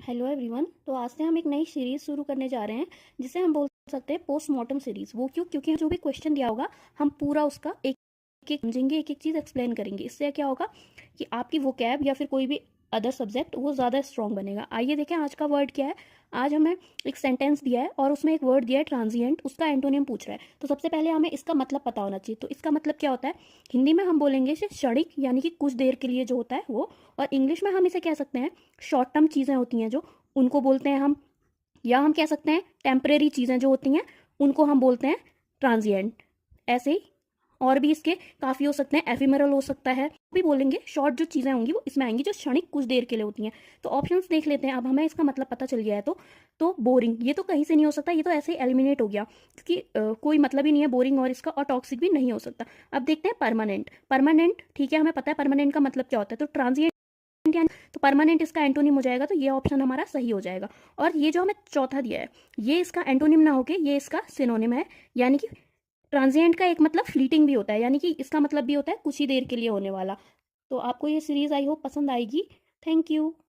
Hello everyone. तो आज से हम एक नई सीरीज शुरू करने जा रहे हैं जिसे हम बोल सकते हैं पोस्टमार्टम सीरीज। वो क्यों? क्योंकि जो भी क्वेश्चन दिया होगा हम पूरा उसका एक एक समझेंगे, एक एक चीज़ एक्सप्लेन करेंगे। इससे क्या होगा कि आपकी वोकैब या फिर कोई भी अदर सब्जेक्ट वो ज़्यादा स्ट्रॉन्ग बनेगा। आइए देखें आज का वर्ड क्या है। आज हमें एक सेंटेंस दिया है और उसमें एक वर्ड दिया है ट्रांजिएंट, उसका एंटोनिम पूछ रहा है। तो सबसे पहले हमें इसका मतलब पता होना चाहिए। तो इसका मतलब क्या होता है? हिंदी में हम बोलेंगे इसे क्षणिक, यानी कि कुछ देर के लिए जो होता है वो। और इंग्लिश में हम इसे कह सकते हैं शॉर्ट टर्म चीज़ें होती हैं जो, उनको बोलते हैं हम, या हम कह सकते हैं टेम्परेरी चीज़ें जो होती हैं उनको हम बोलते हैं ट्रांजिएंट। ऐसे ही और भी इसके काफ़ी हो सकते हैं। एफिमेरल हो सकता है, भी बोलेंगे। शॉर्ट जो चीज़ें होंगी वो इसमें आएंगी जो क्षणिक कुछ देर के लिए होती हैं। तो ऑप्शंस देख लेते हैं। अब हमें इसका मतलब पता चल गया है। तो बोरिंग ये तो कहीं से नहीं हो सकता, ये तो ऐसे ही एलिमिनेट हो गया क्योंकि कोई मतलब ही नहीं है बोरिंग और इसका। और टॉक्सिक भी नहीं हो सकता। अब देखते हैं परमानेंट। परमानेंट ठीक है, हमें पता है परमानेंट का मतलब क्या होता है। तो ट्रांजिएंट, तो परमानेंट इसका एंटोनिम हो जाएगा। तो ये ऑप्शन हमारा सही हो जाएगा। और ये जो हमें चौथा दिया है ये इसका एंटोनिम ना होके ये इसका सिनोनिम है। यानी कि ट्रांजिएंट का एक मतलब फ्लीटिंग भी होता है, यानी कि इसका मतलब भी होता है कुछ ही देर के लिए होने वाला। तो आपको ये सीरीज आई होप पसंद आएगी। Thank you.